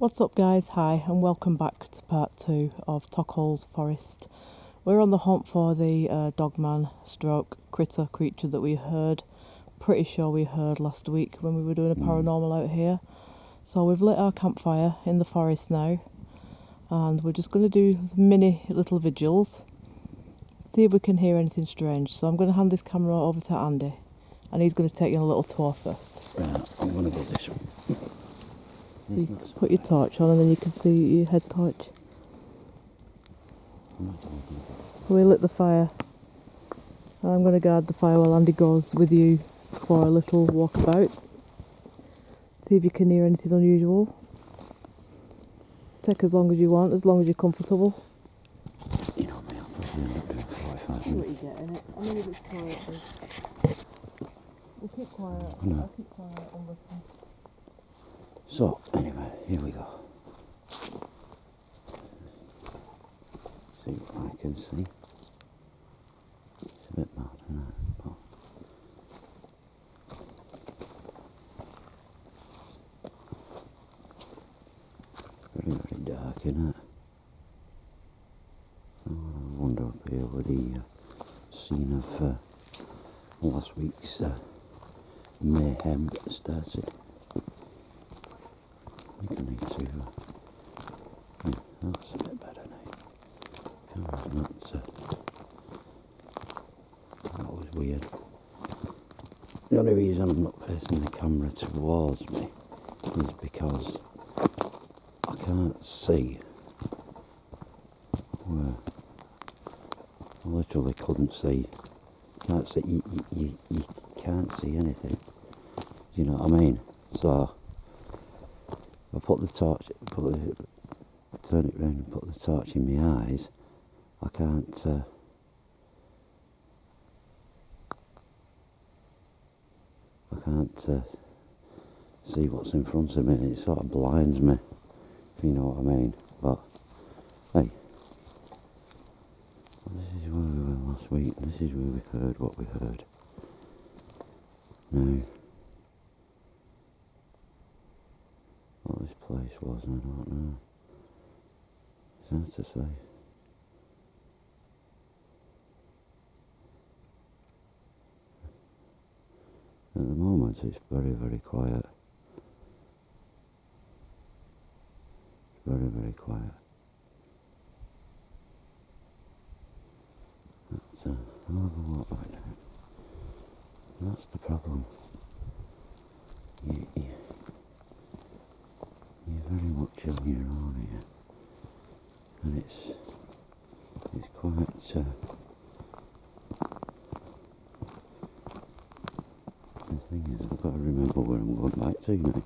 What's up guys, hi and welcome back to part 2 of Tockholes Forest. We're on the hunt for the Dogman stroke creature that we heard, pretty sure we heard last week when we were doing a paranormal out here. So we've lit our campfire in the forest now and we're just going to do mini little vigils, see if we can hear anything strange. So I'm going to hand this camera over to Andy and he's going to take you on a little tour first. Right, I'm going to go this way. So you put your torch on and then you can see your head torch. So we lit the fire. I'm going to guard the fire while Andy goes with you for a little walkabout. See if you can hear anything unusual. Take as long as you want, as long as you're comfortable. You know me, I'll probably end up doing 45 See what minutes. you get in it. I mean if it's quiet. We'll keep quiet. I'll keep quiet and listen. So, anyway, here we go. See what I can see. It's a bit mad, isn't it? But very, very dark, isn't it? Oh, I wonder up here where the scene of last week's mayhem started. I think I need to, yeah, that's a bit better now. Camera's not, that was weird. The only reason I'm not facing the camera towards me is because I can't see where, I literally couldn't see, can't see, you can't see anything, you know what I mean? So, I put the torch, turn it round and put the torch in my eyes, I can't, see what's in front of me, and it sort of blinds me, if you know what I mean. But, hey, this is where we were last week, this is where we heard what we heard. Now, what this place was, I don't know. It's hard to say. At the moment it's very, very quiet. It's very, very quiet. That's I'll have a walk right now. That's the problem. You're very much on your own here. And it's quite the thing is, I've got to remember where I'm going back to now.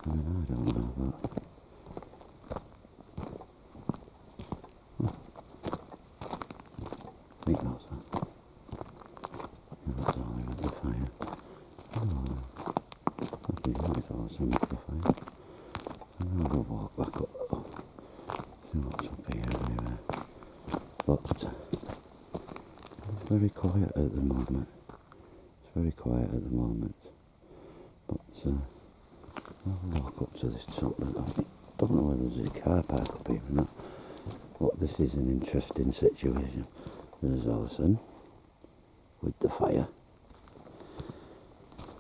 I mean, I don't know, but I think that's that. Yeah, that's all I got the fire. Oh, I think that's all I got the fire. And I'll go walk back up, see what's up here anyway. But it's very quiet at the moment. It's very quiet at the moment. But I'll walk up to this top. I don't know whether there's a car park up here or not. But this is an interesting situation. There's Alison with the fire.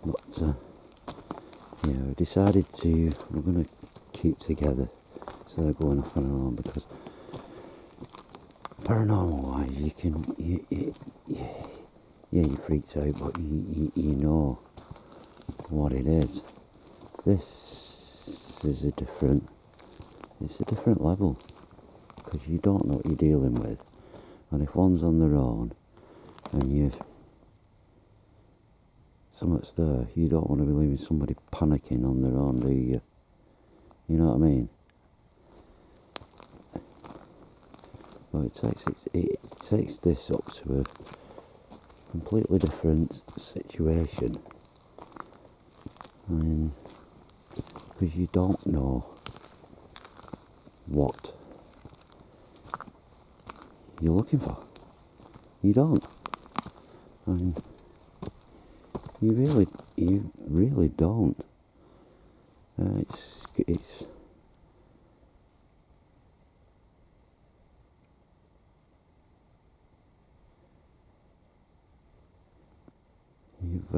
But yeah, we decided we're going to keep together instead of going off on our own, because paranormal wise you freaked out, but you know what it is. This is a different level, because you don't know what you're dealing with, and if one's on their own and something's there, you don't want to be leaving somebody panicking on their own, do you? You know what I mean? Well, it takes this up to a completely different situation. I mean, because you don't know what you're looking for. You don't. I mean, you really don't. It's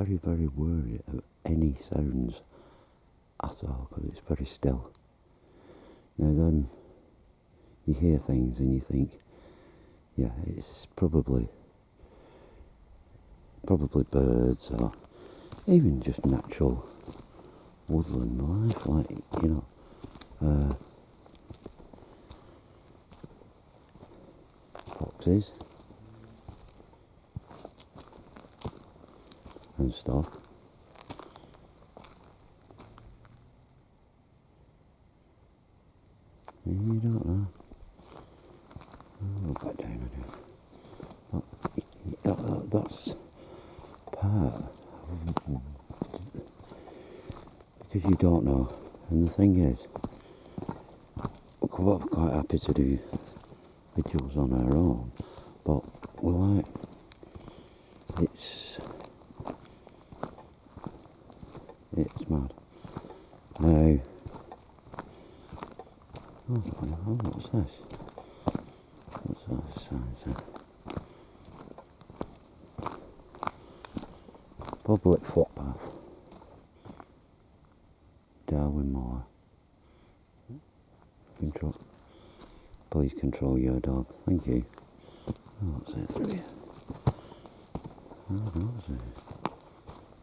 very, very wary of any sounds at all because it's very still. Now then, you hear things and you think, yeah, it's probably birds or even just natural woodland life, like, foxes and stuff. And you don't know. I'll go back down again. That's part because you don't know. And the thing is, we're quite happy to do vigils on our own, but we're like, it's mad. Now, what's this? What's that sign say? Public footpath, Darwin Moor. Please control your dog. Thank you. What's it through here? What's it?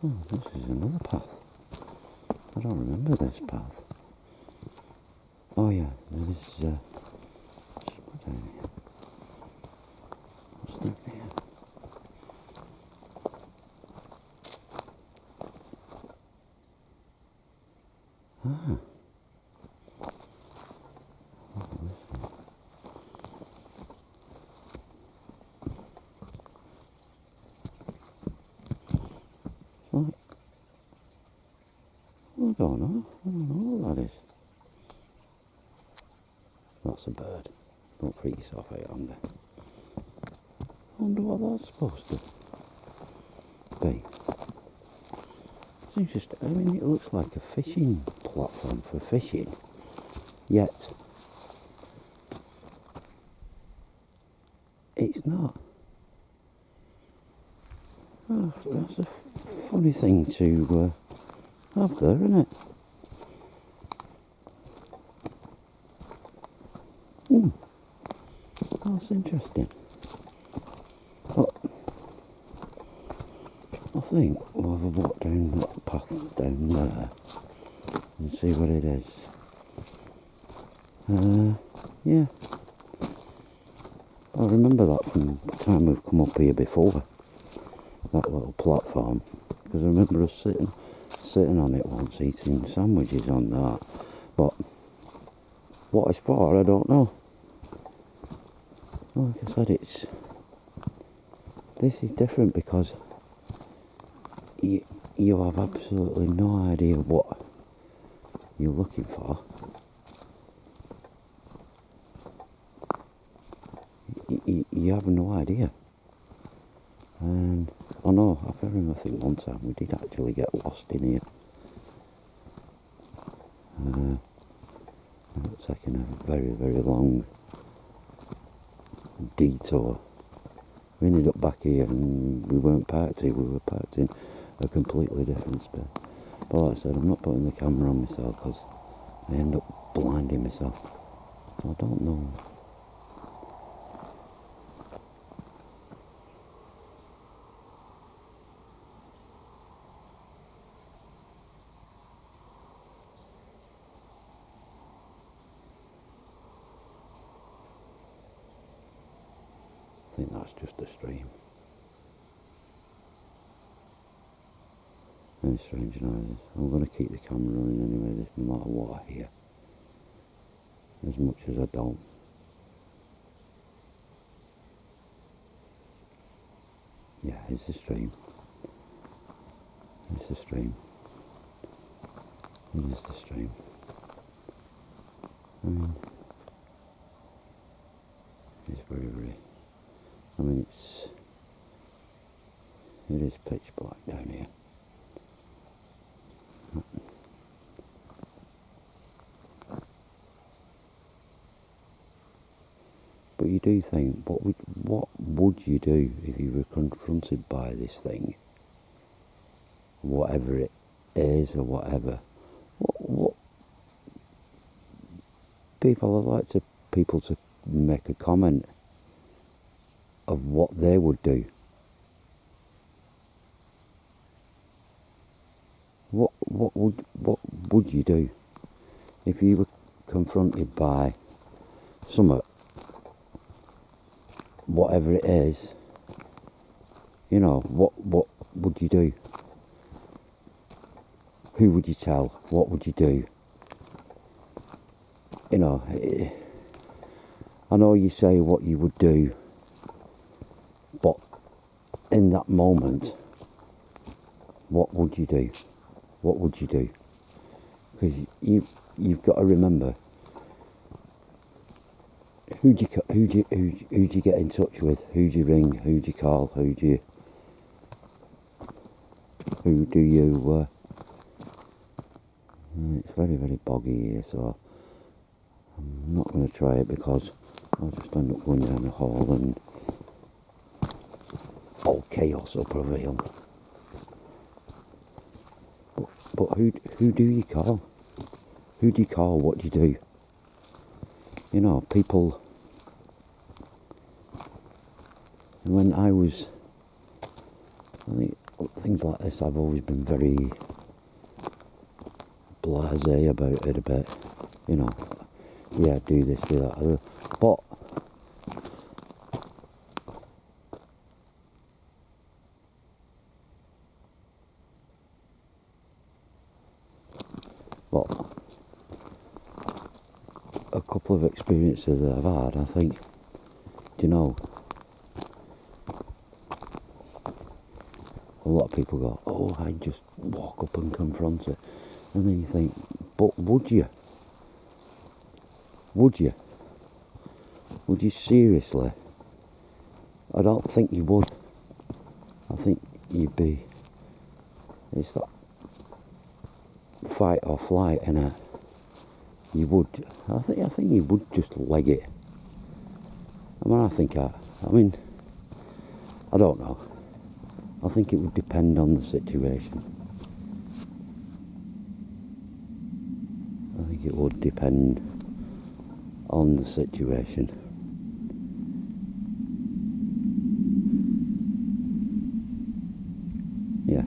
Oh, this is another path. I don't remember this path. Oh yeah, this is what's down here? What's down here? Ah. Like, I don't know what that is. That's a bird. Don't freak yourself out on there. I wonder what that's supposed to be. It's interesting. I mean, it looks like a fishing platform for fishing, yet it's not. Oh, that's a funny thing to have there, isn't it? That's interesting. But I think we'll have a walk down that path down there and see what it is. Yeah. I remember that from the time we've come up here before, that little platform, because I remember us sitting on it once, eating sandwiches on that. But what it's for, I don't know. Like I said, this is different because you have absolutely no idea what you're looking for. You have no idea. And I know, I remember, I think one time we did actually get lost in here. It was taking a very, very long detour. We ended up back here and we weren't parked here, we were parked in a completely different space. But like I said, I'm not putting the camera on myself because I end up blinding myself. I don't know. I think that's just a stream. Any strange noises. I'm going to keep the camera running anyway, no matter what I hear. As much as I don't. Yeah, it's a stream. It's a stream. It is the stream. I mean, it's very, very... I mean, it is pitch black down here. But you do think, what would you do if you were confronted by this thing? whatever it is or whatever. What people, I'd like to people to make a comment of what they would do. What would you do if you were confronted by something, whatever it is? You know, what would you do? Who would you tell? What would you do? You know, I know you say what you would do, but in that moment, what would you do? What would you do? Because you've got to remember, who do you get in touch with? Who do you ring? Who do you call? Who do you? It's very, very boggy here, so I'm not going to try it because I'll just end up going down the hall and all chaos will prevail. But who do you call? Who do you call? What do you do? You know, people. When I think things like this, I've always been very blasé about it a bit. You know, yeah, do this, do that. But a couple of experiences that I've had, I think, do you know, a lot of people go, oh, I'd just walk up and confront it. And then you think, but would you? Would you? Would you seriously? I don't think you would. I think you'd be, it's that fight or flight, innit? You would, I think you would just leg it. I mean, I don't know. I think it would depend on the situation. I think it would depend on the situation. Yeah,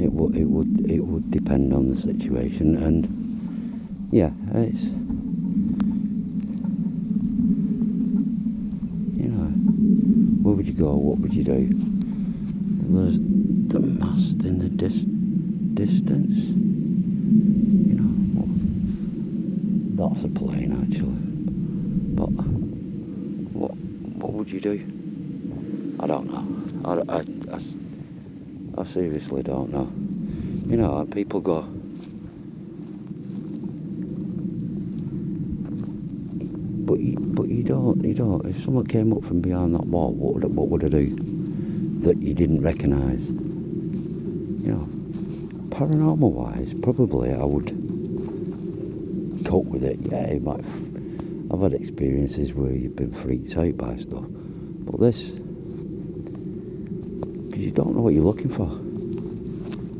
it would depend on the situation, and yeah, it's, you know, where would you go? What would you do? There's the mast in the distance. You know, that's a plane actually. But what would you do? I don't know. I seriously don't know. You know, people go, but you don't. If someone came up from behind that wall, what would I do that you didn't recognise? You know, paranormal wise, probably I would cope with it. Yeah, I've had experiences where you've been freaked out by stuff, but this, because you don't know what you're looking for.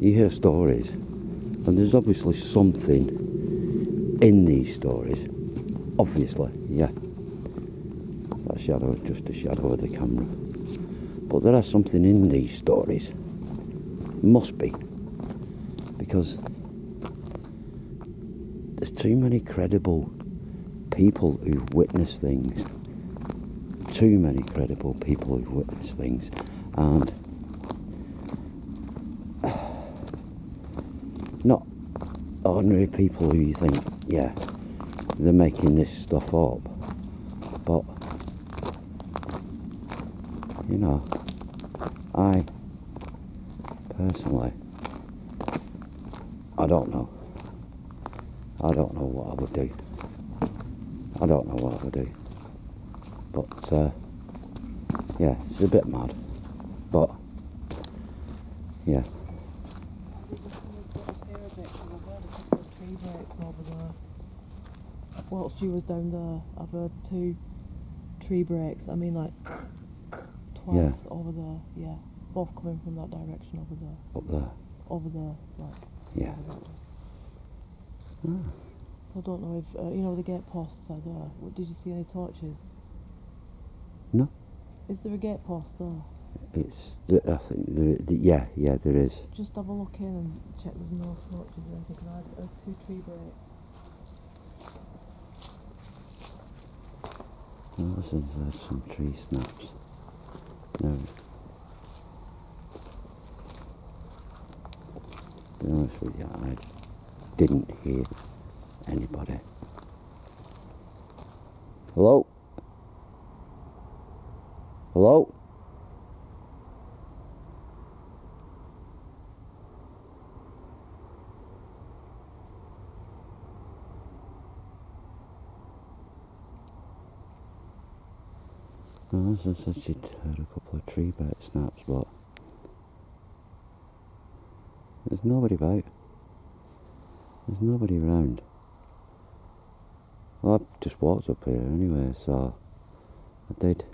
You hear stories, and there's obviously something in these stories. Obviously, yeah. That shadow is just a shadow of the camera. But there is something in these stories. Must be. Because there's too many credible people who've witnessed things. Too many credible people who've witnessed things. And not ordinary people who you think, yeah, they're making this stuff up. But, you know, I personally, I don't know what I would do. But, yeah, it's a bit mad. But, yeah. Whilst you was down there, I've heard 2 tree breaks. I mean, like twice over there. Yeah, both coming from that direction over there. Up there. over there, like. Yeah. Over that way. Ah. So I don't know if you know the gate posts are there. What, did you see any torches? No. Is there a gate post there? It's I think yeah, there is. Just have a look in and check there's no torches or anything. Because I had 2 tree breaks. Oh, there's some tree snaps. No. To be honest with you, I didn't hear anybody. Hello? Hello? No, as I said, she'd heard a couple of tree break snaps, but there's nobody about. There's nobody around. Well, I've just walked up here anyway, so I did.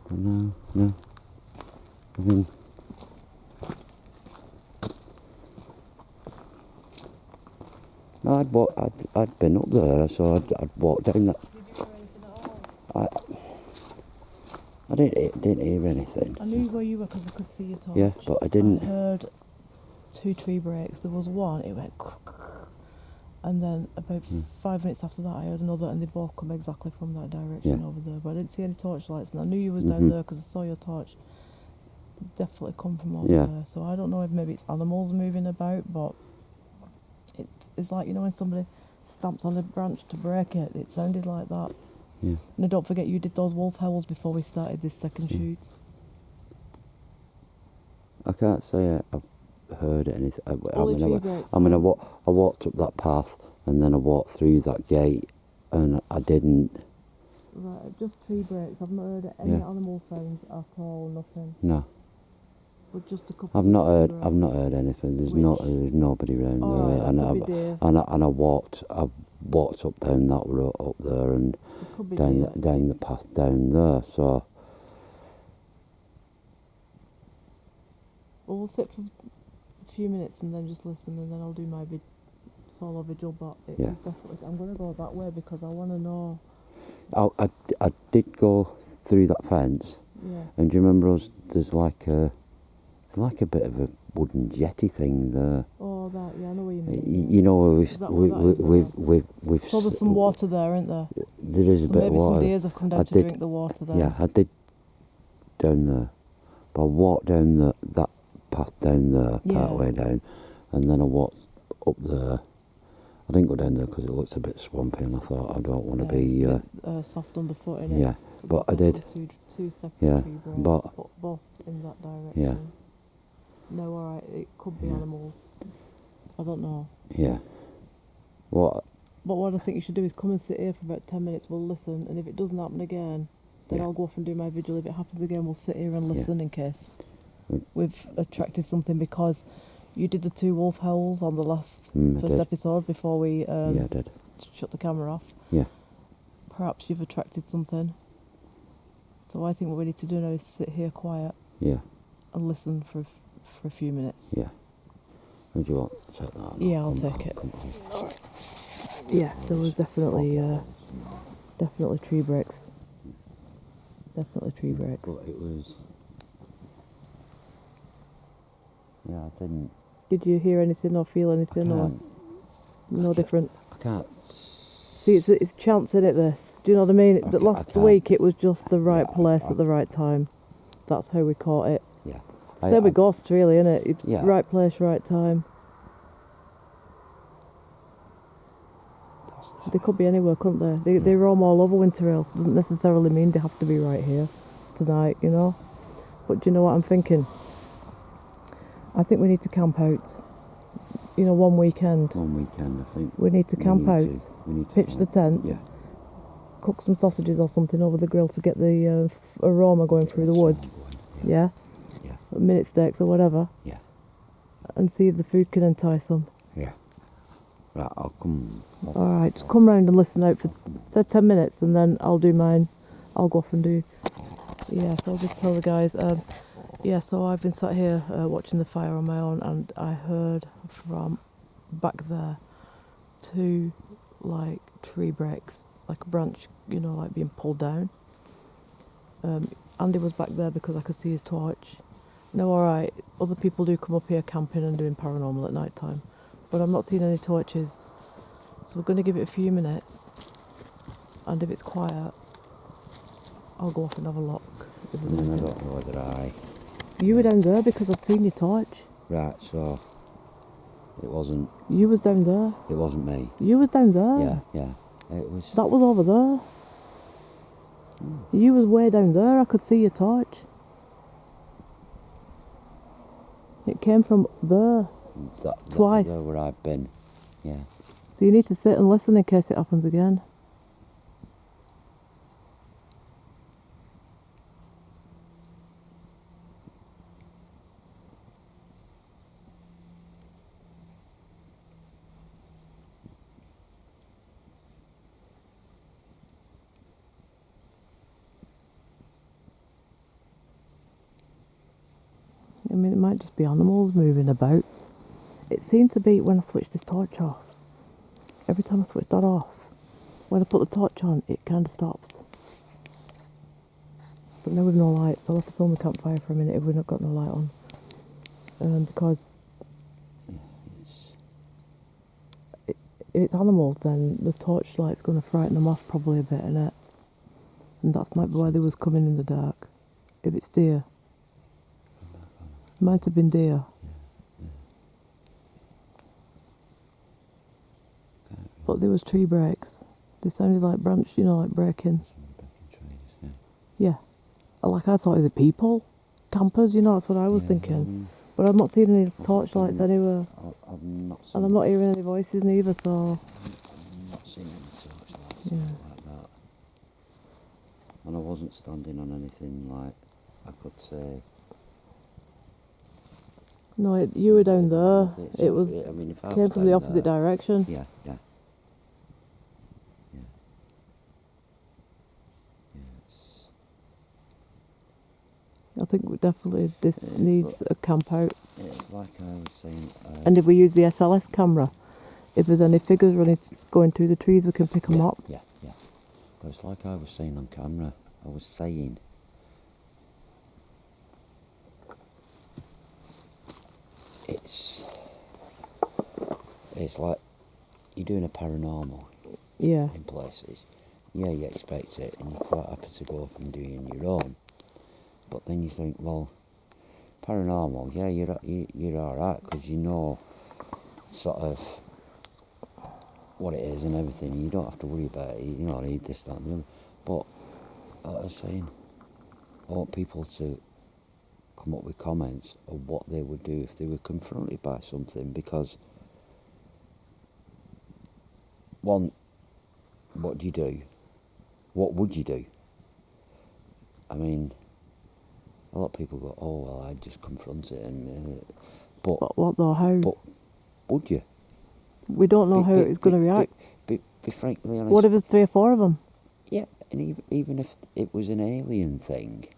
But no. I mean, no, I'd been up there, so I'd walked down that. Did you hear anything at all? I didn't hear anything. I knew where you were because I could see your torch. Yeah, but I didn't. I heard 2 tree breaks. There was one, it went and then about 5 minutes after that I heard another, and they both come exactly from that direction over there. But I didn't see any torch lights, and I knew you was down there because I saw your torch definitely come from over there. So I don't know if maybe it's animals moving about, but it's like, you know, when somebody stamps on a branch to break it, it sounded like that. Yeah. And don't forget, you did those wolf howls before we started this second shoot. I can't say I've heard anything. I walked up that path, and then I walked through that gate, and I didn't. Right, just tree breaks. I've not heard any animal sounds at all. Nothing. No. But just a couple. I've not heard anything. There's nobody around there, and I walked up down that road up there and down the path down there. So. Well, we'll sit for a few minutes and then just listen, and then I'll do my solo vigil. But it's definitely, I'm going to go that way because I want to know. I did go through that fence. Yeah. And do you remember there's like a bit of a wooden jetty thing there. Oh, that, yeah, I know what you mean. You know, we've so there's some water there, isn't there? There is a bit of water. Some deers have come down to drink the water there. Yeah, I did down there. But I walked down that path down there, part way down, and then I walked up there. I didn't go down there because it looks a bit swampy, and I thought I don't want to be it's a bit, soft underfoot in it. Yeah, but I did. Two separate tree breaks, but both in that direction. Yeah. No, alright, it could be animals. I don't know. Yeah. What? But what I think you should do is come and sit here for about 10 minutes. We'll listen, and if it doesn't happen again, then I'll go off and do my vigil. If it happens again, we'll sit here and listen in case we've attracted something, because you did the 2 wolf howls on the first episode before we I did. shut the camera off. Yeah. Perhaps you've attracted something. So I think what we need to do now is sit here quiet. Yeah. And listen for a few minutes. Yeah. Would you want to take that? Yeah, I'll take it. Yeah, there was definitely tree breaks. Definitely tree breaks. But it was. Yeah, I didn't. Did you hear anything or feel anything, or no different? I can't. See, it's chance in it. This. Do you know what I mean? The last week it was just the right place at the right time. That's how we caught it. Yeah. Same with ghosts, really, innit? It's right place, right time. They could be anywhere, couldn't they? They roam all over Winterhill. Doesn't necessarily mean they have to be right here tonight, you know. But do you know what I'm thinking? I think we need to camp out. You know, one weekend. One weekend, I think. We need to camp out. We need to pitch the tent. Yeah. Cook some sausages or something over the grill to get the aroma going through the woods. Yeah. Yeah. Minute steaks or whatever. Yeah. And see if the food can entice them. Yeah. Right, I'll come. Alright, just come round and listen out for, say, 10 minutes, and then I'll do mine. I'll go off and do. Yeah, so I'll just tell the guys, Yeah, so I've been sat here watching the fire on my own, and I heard from back there 2 like tree breaks, like a branch, like being pulled down. Andy was back there because I could see his torch. No, alright, other people do come up here camping and doing paranormal at night time, but I'm not seeing any torches. So we're going to give it a few minutes, and if it's quiet, I'll go off and have a look. If there's I anything. don't know whether You were down there because I'd seen your torch. Right, so it wasn't. You was down there. It wasn't me. You was down there. Yeah. It was. That was over there. You was way down there. I could see your torch. It came from there. Twice. That where I've been. Yeah. So you need to sit and listen in case it happens again. I mean, it might just be animals moving about. It seemed to be when I switched this torch off. Every time I switch that off, when I put the torch on, it kind of stops. But now we've no light, so I'll have to film the campfire for a minute if we've not got no light on. Because if it's animals, then the torchlight's going to frighten them off probably a bit, innit? And that's might be why they was coming in the dark. If it's deer. Might have been deer. But there was tree breaks. They sounded like branch, like breaking. Yeah. Like I thought, is it people? Campers, that's what I was thinking. But I've not seen any torchlights anywhere. I've not seen. And I'm not hearing any voices neither, so... I've not seen any torchlights like that. And I wasn't standing on anything like I could say. No, you were down there. It was I mean, if I came was from the down opposite there, direction. Yeah. I think this needs a camp out. It's like I was saying. And if we use the SLS camera, if there's any figures going through the trees, we can pick them up. Yeah. But it's like I was saying on camera. I was saying. It's like you're doing a paranormal. Yeah. In places. Yeah, you expect it, and you're quite happy to go off and do it on your own. But then you think, well, paranormal, yeah, you're all right because you know sort of what it is and everything. And you don't have to worry about it. You need this, that, and the other. But like I was saying, I want people to come up with comments of what they would do if they were confronted by something. Because one, what do you do? What would you do? I mean, a lot of people go, oh, well, I'd just confront it. But what though? How? But would you? We don't know how it's going to react. Be frankly honest. What if there's 3 or 4 of them? Yeah, and even if it was an alien thing,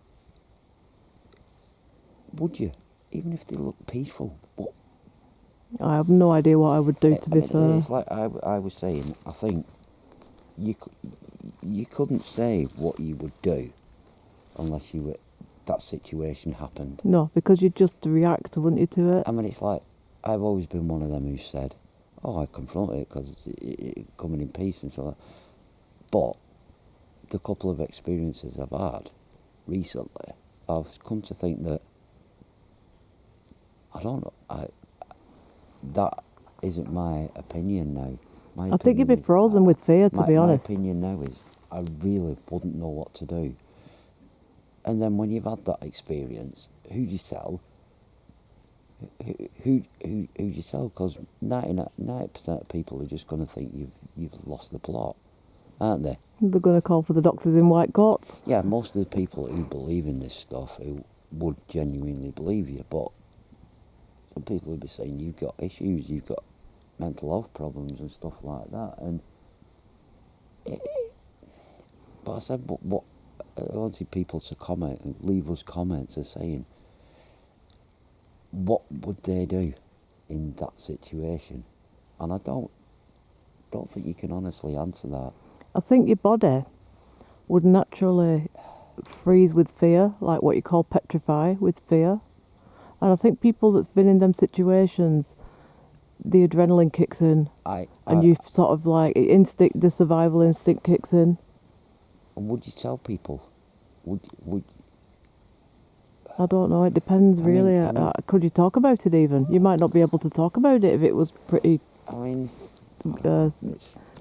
would you? Even if they look peaceful, what? I have no idea what I would do, to be fair. It's like I was saying, I think you couldn't say what you would do unless that situation happened. No, because you'd just react, wouldn't you, to it? I mean, it's like, I've always been one of them who said, oh, I confront it because it's coming in peace and so on. But the couple of experiences I've had recently, I've come to think that, I don't know, that isn't my opinion now. I think you'd be frozen with fear, to be honest. My opinion now is I really wouldn't know what to do. And then when you've had that experience, who do you tell? Who do you tell? Because 90% of people are just going to think you've lost the plot, aren't they? They're going to call for the doctors in white coats. Yeah, most of the people who believe in this stuff who would genuinely believe you, but some people would be saying you've got issues, you've got mental health problems and stuff like that. And but I said, what I wanted people to comment and leave us comments as saying, what would they do in that situation? And I don't think you can honestly answer that. I think your body would naturally freeze with fear, like what you call petrify with fear. And I think people that's been in them situations, the adrenaline kicks in, and you sort of like the survival instinct kicks in. And would you tell people? Would I don't know. It depends, really. I mean, could you talk about it even? You might not be able to talk about it if it was pretty. I mean,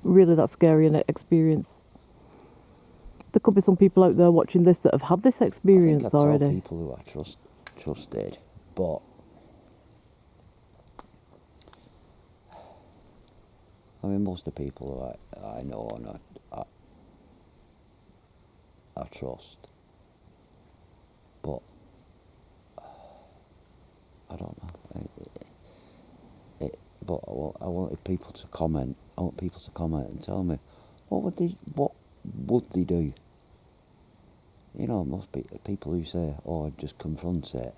really that scary an experience. There could be some people out there watching this that have had this experience I think already. tell people who I trusted, but I mean, most of the people who I know and I trust, but I don't know. But I wanted people to comment. I want people to comment and tell me what would they do. You know, most people who say, "Oh, I'd just confront it."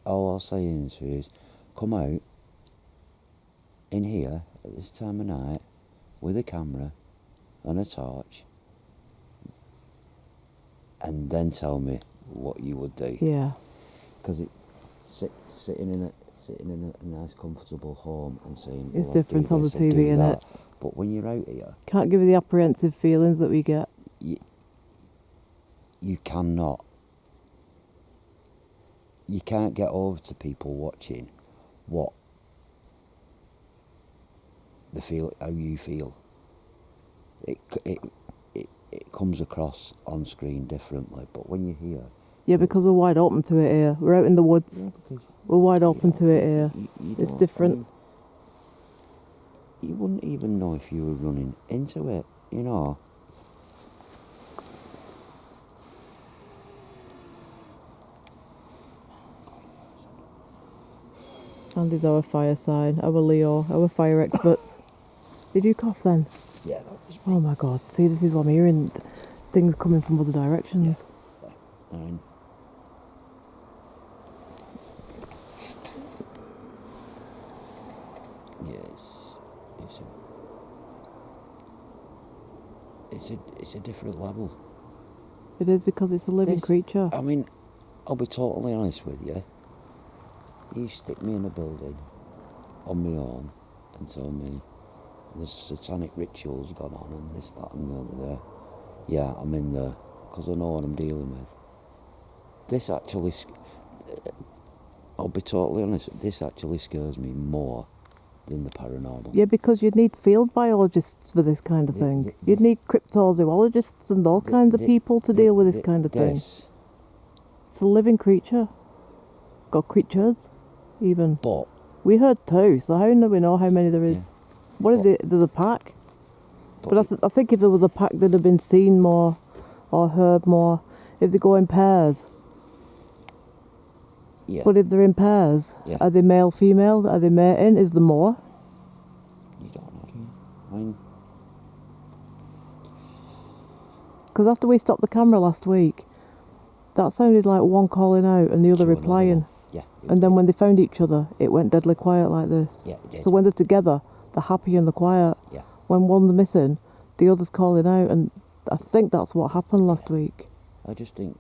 All I'll say is, come out in here at this time of night with a camera and a torch, and then tell me what you would do. Yeah. Because sitting in a nice, comfortable home and saying it's well, different on the TV, isn't it? But when you're out here, can't give you the apprehensive feelings that we get. You cannot. You can't get over to people watching what how you feel. It comes across on screen differently, but when you're here. Yeah, because we're wide open to it here. We're out in the woods. Yeah, we're wide open to it here. It's different. You wouldn't even know if you were running into it, you know. Andy's our fire sign, our Leo, our fire expert. Did you cough then? Yeah, that was. Oh my God! See, this is what I'm hearing. Things coming from other directions. Yeah. It's a different level. It is, because it's a living creature. I mean, I'll be totally honest with you. You stick me in a building on my own and tell me there's satanic rituals gone on and this, that and the other there. Yeah, I'm in there because I know what I'm dealing with. This actually, I'll be totally honest, this actually scares me more than the paranormal. Yeah, because you'd need field biologists for this kind of thing. You'd need cryptozoologists and all kinds of people to deal with this kind of thing. It's a living creature. Got creatures, even. But we heard 2, so how do we know how many there is? Yeah. What if there's a pack? But I think if there was a pack, they'd have been seen more or heard more if they go in pairs. Yeah. But if they're in pairs, are they male, female? Are they mating? Is there more? You don't know, do you? I mean, because after we stopped the camera last week, that sounded like one calling out and the other replying. Yeah. And then when they found each other, it went deadly quiet like this. Yeah, it did. So when they're together, they're happy and they're quiet. Yeah. When one's missing, the other's calling out, and I think that's what happened last week. I just think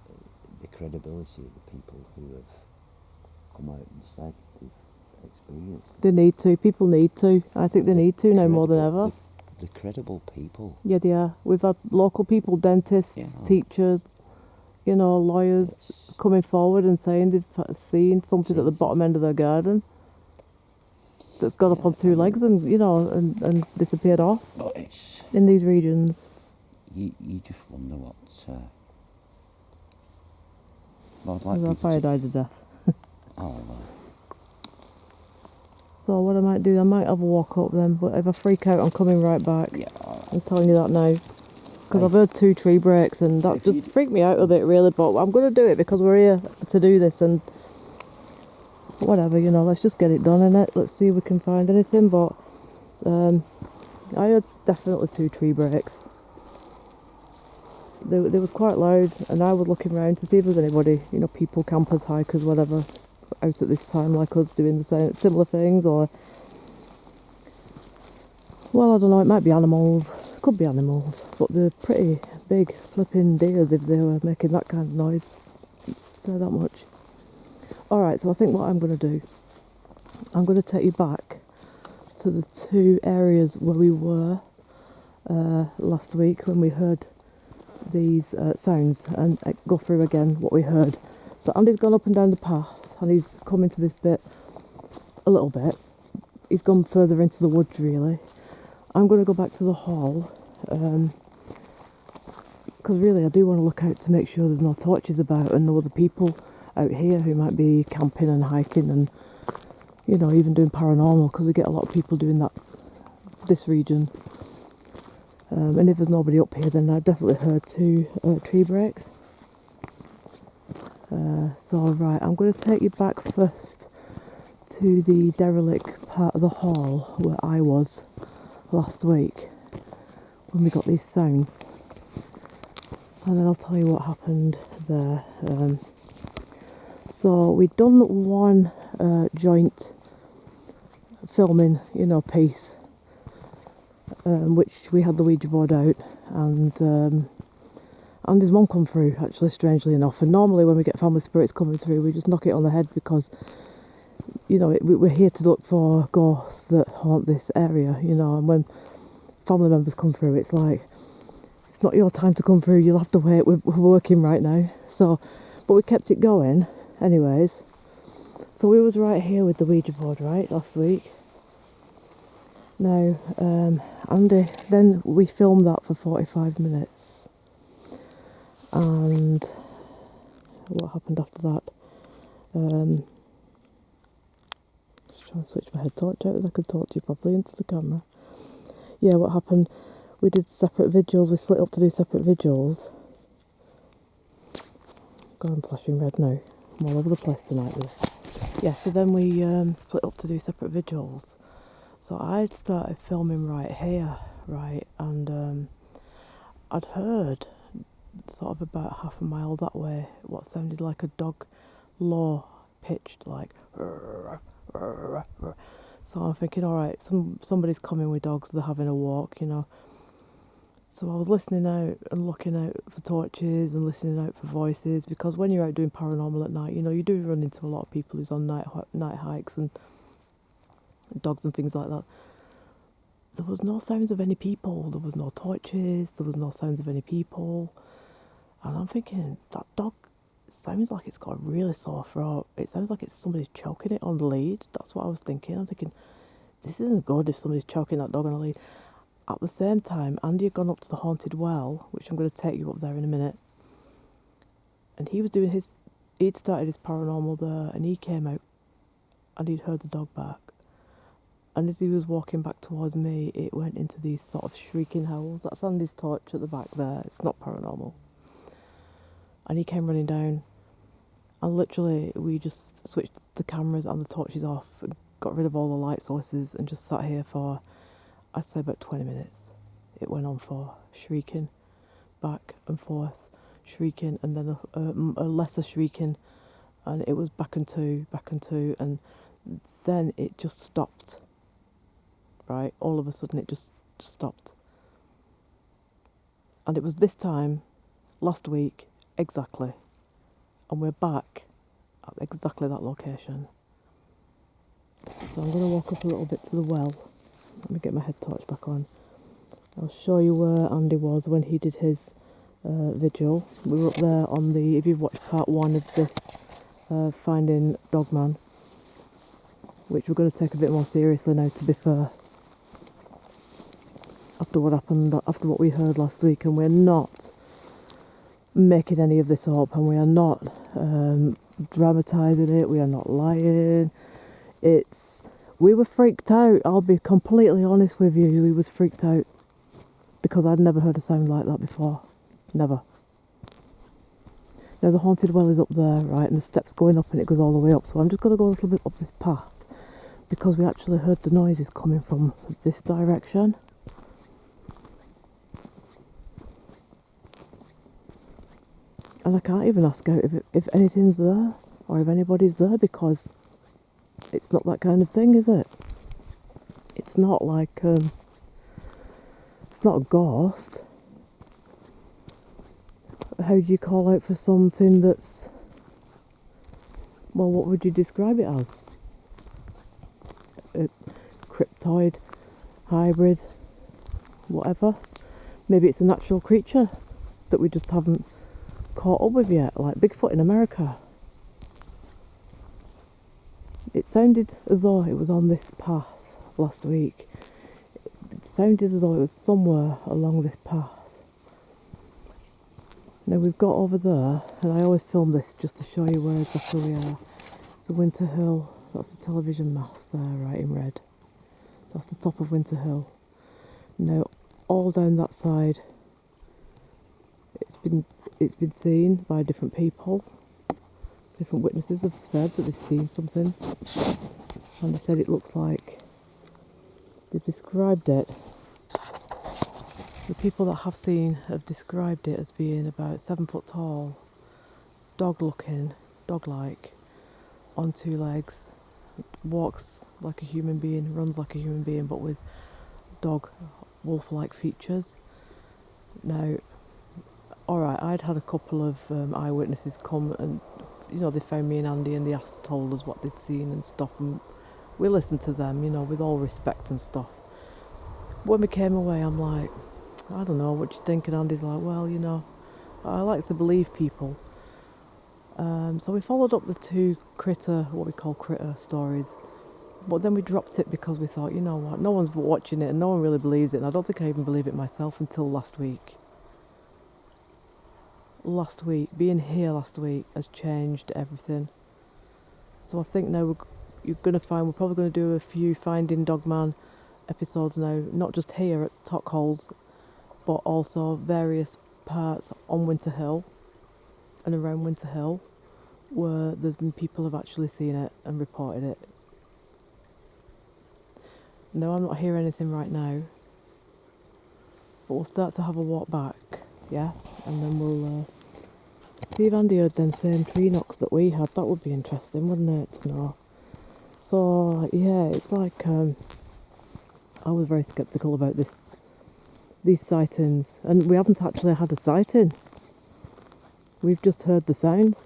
the credibility of the people who have come out and said they've experienced it. They need to. People need to. I think they need to now more than ever. The credible people. Yeah, they are. We've had local people, dentists, teachers, lawyers coming forward and saying they've seen something at the bottom end of their garden that's got up on 2 legs and, and disappeared off in these regions. You just wonder what... I'd fire died to death. Oh, well. So what I might do, I might have a walk up then, but if I freak out, I'm coming right back. Yeah. I'm telling you that now. Because I've heard 2 tree breaks and that just freaked me out a bit really, but I'm going to do it because we're here to do this and whatever, let's just get it done, innit? Let's see if we can find anything, but I heard definitely 2 tree breaks. they was quite loud, and I was looking around to see if there's anybody, you know, people, campers, hikers, whatever, out at this time like us doing the same similar things, or well, I don't know, it might be animals, could be animals, but they're pretty big flipping deers if they were making that kind of noise. Say that much. Alright, so I think what I'm going to do, I'm going to take you back to the two areas where we were last week when we heard these sounds, and go through again what we heard. So Andy's gone up and down the path, and he's come into this bit a little bit. He's gone further into the woods really. I'm going to go back to the hall, because really I do want to look out to make sure there's no torches about and no other people out here who might be camping and hiking and, you know, even doing paranormal, because we get a lot of people doing that this region. And if there's nobody up here, then I definitely heard two tree breaks. So right, I'm going to take you back first to the derelict part of the hall where I was last week when we got these sounds, and then I'll tell you what happened there. So we'd done one joint filming, you know, piece, which we had the Ouija board out, and his mum come through, actually, strangely enough. And normally when we get family spirits coming through, we just knock it on the head, because, you know, we're here to look for ghosts that haunt this area, you know. And when family members come through, it's like, it's not your time to come through, you'll have to wait, we're working right now. So, but we kept it going anyways. So we was right here with the Ouija board, right, last week. Now, Andy, then we filmed that for 45 minutes. And what happened after that? Just trying to switch my head torch out so I could talk to you properly into the camera. Yeah, what happened? We did separate vigils. We split up to do separate vigils. God, I'm flashing red now. I'm all over the place tonight with it. Yeah, so then we split up to do separate vigils. So I'd started filming right here, right, and I'd heard sort of about half a mile that way what sounded like a dog, low pitched, like. So I'm thinking, all right, somebody's coming with dogs, they're having a walk, you know. So I was listening out and looking out for torches and listening out for voices, because when you're out doing paranormal at night, you know, you do run into a lot of people who's on night hikes and dogs and things like that. There was no sounds of any people, there was no torches, there was no sounds of any people. And I'm thinking, that dog sounds like it's got a really sore throat. It sounds like it's somebody's choking it on the lead. That's what I was thinking. I'm thinking, this isn't good if somebody's choking that dog on a lead. At the same time, Andy had gone up to the haunted well, which I'm going to take you up there in a minute. And he was doing he'd started his paranormal there, and he came out and he'd heard the dog bark. And as he was walking back towards me, it went into these sort of shrieking howls. That's Andy's torch at the back there. It's not paranormal. And he came running down, and literally we just switched the cameras and the torches off and got rid of all the light sources and just sat here for, I'd say, about 20 minutes. It went on for, shrieking back and forth, shrieking, and then a lesser shrieking, and it was back and two, and then it just stopped. Right, all of a sudden it just stopped. And it was this time, last week, exactly. And we're back at exactly that location. So I'm going to walk up a little bit to the well. Let me get my head torch back on. I'll show you where Andy was when he did his vigil. We were up there on the, if you've watched part one of this, Finding Dogman, which we're going to take a bit more seriously now, to be fair. After what happened, after what we heard last week, and we're not making any of this up, and we are not dramatising it, we are not lying. We were freaked out, I'll be completely honest with you, we was freaked out, because I'd never heard a sound like that before, never. Now the haunted well is up there, right, and the steps going up and it goes all the way up, so I'm just going to go a little bit up this path, because we actually heard the noises coming from this direction. And I can't even ask out if anything's there or if anybody's there, because it's not that kind of thing, is it? It's not like, it's not a ghost. How do you call out for something that's, well, what would you describe it as? A cryptoid, hybrid, whatever. Maybe it's a natural creature that we just haven't caught up with yet, like Bigfoot in America. It sounded as though it was on this path last week. It sounded as though it was somewhere along this path. Now we've got over there, and I always film this just to show you where exactly we are. It's Winter Hill. That's the television mast there, right in red. That's the top of Winter Hill. Now, all down that side, it's been seen by different people. Different witnesses have said that they've seen something, and they said it looks like, they've described it. The people that have seen have described it as being about 7 foot tall, dog-like, on two legs, walks like a human being, runs like a human being, but with wolf-like features. Now, alright, I'd had a couple of eyewitnesses come, and they found me and Andy, and they told us what they'd seen and stuff, and we listened to them, with all respect and stuff. When we came away, I'm like, I don't know, what do you think? And Andy's like, well, I like to believe people. So we followed up the two what we call critter stories. But then we dropped it because we thought, you know what, no one's watching it and no one really believes it. And I don't think I even believe it myself until last week. Being here last week has changed everything. So I think now we're probably going to do a few Finding Dogman episodes now, not just here at Tockholes, but also various parts on Winter Hill and around Winter Hill where there's been people have actually seen it and reported it. No, I'm not hearing anything right now, but we'll start to have a walk back, yeah, and then we'll see if Andy heard them same tree knocks that we had. That would be interesting, wouldn't it, to know? So yeah, it's like I was very sceptical about these sightings, and we haven't actually had a sighting. We've just heard the sounds.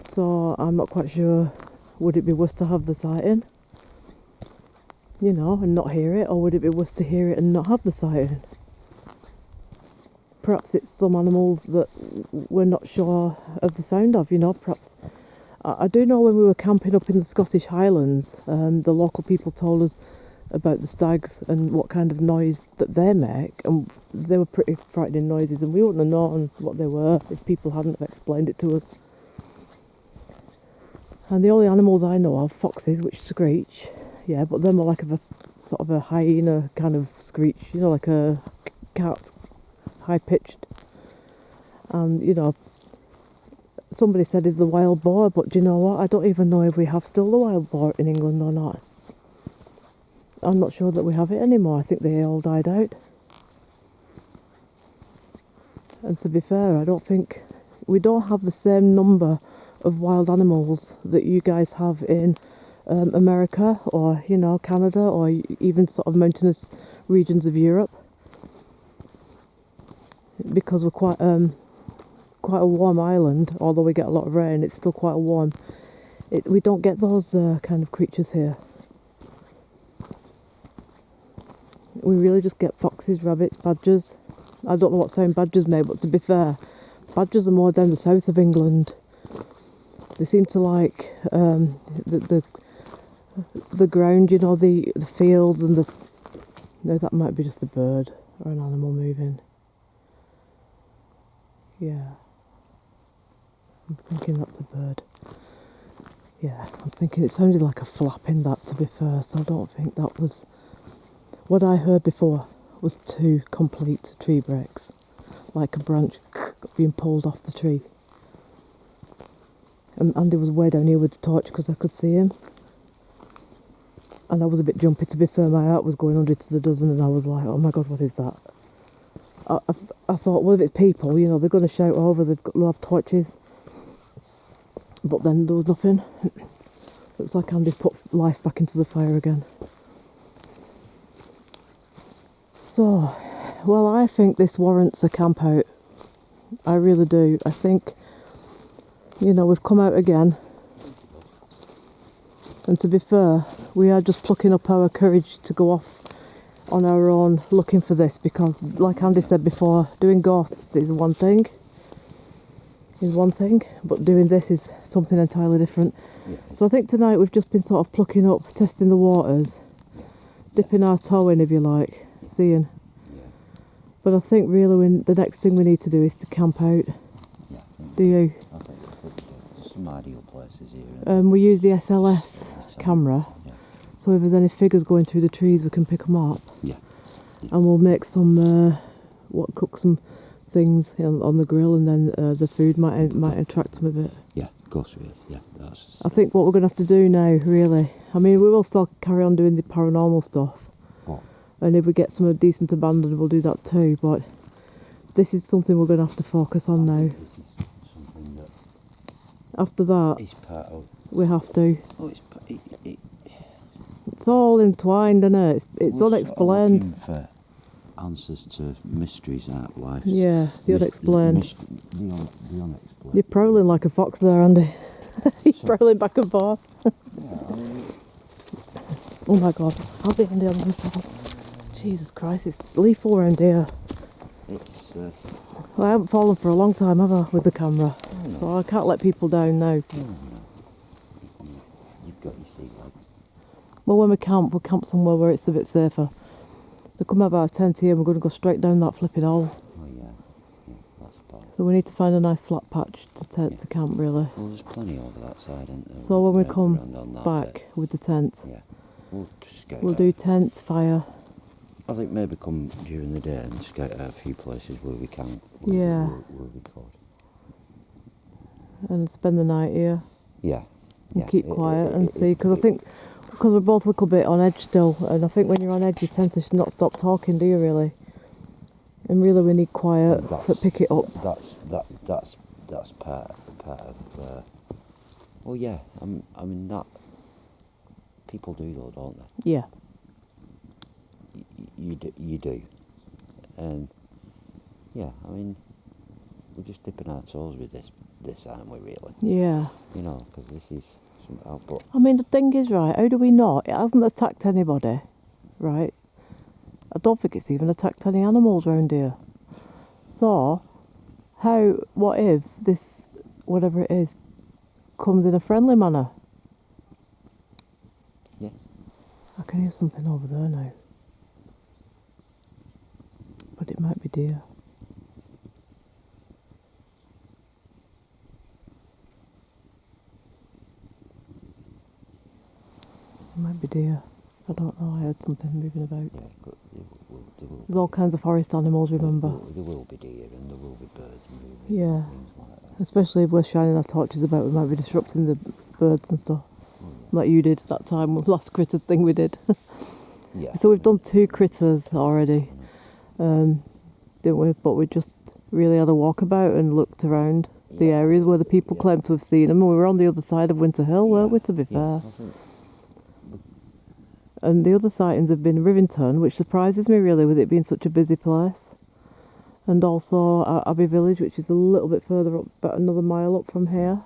So I'm not quite sure, would it be worse to have the sighting, and not hear it, or would it be worse to hear it and not have the sighting? Perhaps it's some animals that we're not sure of the sound of, perhaps. I do know when we were camping up in the Scottish Highlands, the local people told us about the stags and what kind of noise that they make, and they were pretty frightening noises, and we wouldn't have known what they were if people hadn't have explained it to us. And the only animals I know of, foxes, which screech, yeah, but they're more like a sort of a hyena kind of screech, like a cat, high pitched. And somebody said is the wild boar, but do you know what? I don't even know if we have still the wild boar in England or not. I'm not sure that we have it anymore. I think they all died out. And to be fair, I don't think we don't have the same number of wild animals that you guys have in America or Canada, or even sort of mountainous regions of Europe, because we're quite a warm island. Although we get a lot of rain, it's still quite warm. We don't get those kind of creatures here. We really just get foxes, rabbits, badgers. I don't know what sound badgers make, but to be fair, badgers are more down the south of England. They seem to like the ground, the fields and the... No, that might be just a bird or an animal moving. Yeah. I'm thinking that's a bird. Yeah, I'm thinking it sounded like a flapping, that, to be fair, so I don't think that was... What I heard before was 2 complete tree breaks, like a branch being pulled off the tree. And Andy was way down here with the torch because I could see him. And I was a bit jumpy, to be fair. My heart was going 100 to the dozen, and I was like, oh my god, what is that? I thought, well, if it's people, you know, they're going to shout over, they'll have torches. But then there was nothing. Looks like Andy's put life back into the fire again. So, well, I think this warrants a camp out. I really do. I think, you know, we've come out again. And to be fair, we are just plucking up our courage to go off on our own looking for this, because like Andy said before, doing ghosts is one thing, but doing this is something entirely different. Yeah. So I think tonight we've just been sort of plucking up, testing the waters, dipping our toe in, if you like, seeing. Yeah. But I think really the next thing we need to do is to camp out. Yeah. Do you? I think there's some ideal places here. We use the SLS camera. Yeah. So if there's any figures going through the trees, we can pick them up. Yeah. And we'll make some, cook some things on the grill, and then the food might attract them a bit. Yeah, of course we is. Yeah, that's. I think what we're going to have to do now, really, I mean, we will still carry on doing the paranormal stuff. What? And if we get some decent abandoned, we'll do that too. But this is something we're going to have to focus on now. This is something that After that, is part of. we have to. Oh, It's all entwined, isn't it? It's we're unexplained. Sort of looking for answers to mysteries out of life. Yeah, the unexplained. The unexplained. You're prowling like a fox there, Andy. You're prowling back and forth. Yeah, I mean, Oh my god, I'll be Andy on myself. Jesus Christ, it's lethal around here. it's. Well, I haven't fallen for a long time, have I, with the camera? No. So I can't let people down now. No. You've got your sea legs. Well, when we'll camp somewhere where it's a bit safer. To come out of our tent here, we're going to go straight down that flipping hole. Oh yeah, that's bad. So we need to find a nice flat patch to camp, really. Well, there's plenty over that side, isn't there? So when we Round come on that back bit. with the tent, Yeah, we'll scout we'll out. do tent, fire. I think maybe come during the day and scout out a few places where we can. Yeah. Where we could. And spend the night here Yeah. and Yeah. keep quiet and see, because I think, because we're both a little bit on edge still, and I think when you're on edge you tend to not stop talking, do you really? And really we need quiet to pick it up. That's part of. Well, yeah. I mean that. People do though, don't they? Yeah. You do, and yeah. I mean, we're just dipping our toes with this, aren't we? Really? Yeah. You know, because this is. But I mean, the thing is, right, how do we know? It hasn't attacked anybody, right? I don't think it's even attacked any animals around here. So, what if this, whatever it is, comes in a friendly manner? yeah. I can hear something over there now. But it might be deer. It might be deer. I don't know, I heard something moving about. Yeah, there will There's all kinds of forest animals, remember? There will be deer and there will be birds moving. Yeah. Things like that. Especially if we're shining our torches about, we might be disrupting the birds and stuff. Like you did that time, last critter thing we did. Yeah. So we've done 2 critters already, didn't we? But we just really had a walkabout and looked around the areas where the people claim to have seen them. And we were on the other side of Winter Hill, weren't we, to be fair? I think And the other sightings have been Rivington, which surprises me really with it being such a busy place. And also Abbey Village, which is a little bit further up, about another mile up from here.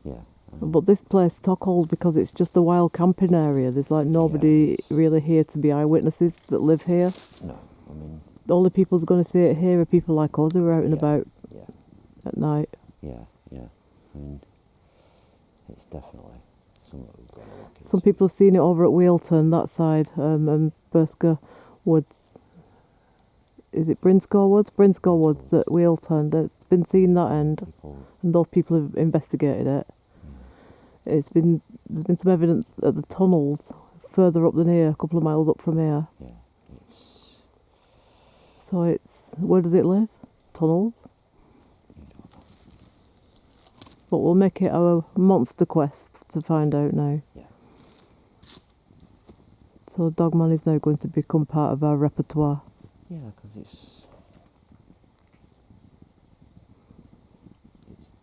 yeah. But this place, Tockhold, because it's just a wild camping area, there's like nobody really here to be eyewitnesses that live here. No, I mean. The only people who's going to see it here are people like us who are out and about Yeah. at night. Yeah. I mean, it's definitely something we've got to look into. Some people have seen it over at Wheelton, that side, and Bursker Woods. Is it Brinscoe Woods? Brinscoe Woods at Wheelton. It's been seen that end, People, and those people have investigated it. There's been some evidence at the tunnels further up than here, a couple of miles up from here. yeah. So where does it live? Tunnels. But we'll make it our monster quest to find out now. Yeah. So Dogman is now going to become part of our repertoire. Yeah, because it's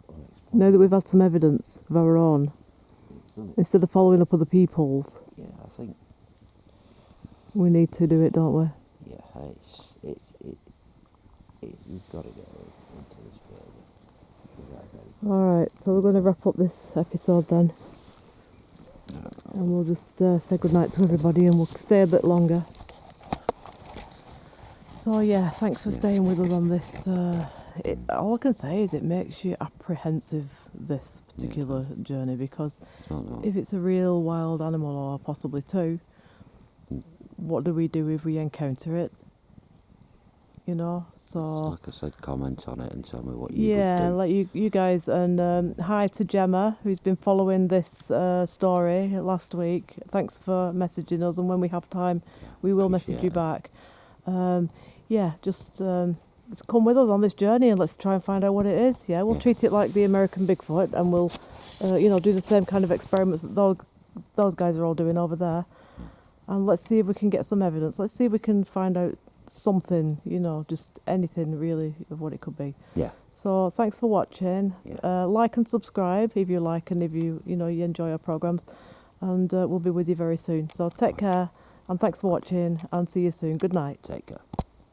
unexplainable. Now that we've had some evidence of our own, Isn't it? instead of following up other people's, Yeah, I think. we need to do it, don't we? Yeah, you've got to go into this further. Without going. Alright, so we're going to wrap up this episode then. And we'll just say goodnight to everybody and we'll stay a bit longer. So yeah, thanks for Yeah. staying with us on this. All I can say is it makes you apprehensive, this particular journey, because No. if it's a real wild animal, or possibly two, what do we do if we encounter it? You know, so Like I said, comment on it and tell me what you yeah, would do. like you guys, and hi to Gemma, who's been following this story last week. Thanks for messaging us, and when we have time, we will message you Appreciate back. Yeah, just come with us on this journey and let's try and find out what it is. Yeah, we'll Yeah. treat it like the American Bigfoot, and we'll, do the same kind of experiments that those guys are all doing over there. And let's see if we can get some evidence. Let's see if we can find out something, just anything really of what it could be. Yeah. So thanks for watching. Yeah. Like and subscribe if you like, and if you enjoy our programs, and we'll be with you very soon. So take care, and thanks for watching, and see you soon. Good night. Take care.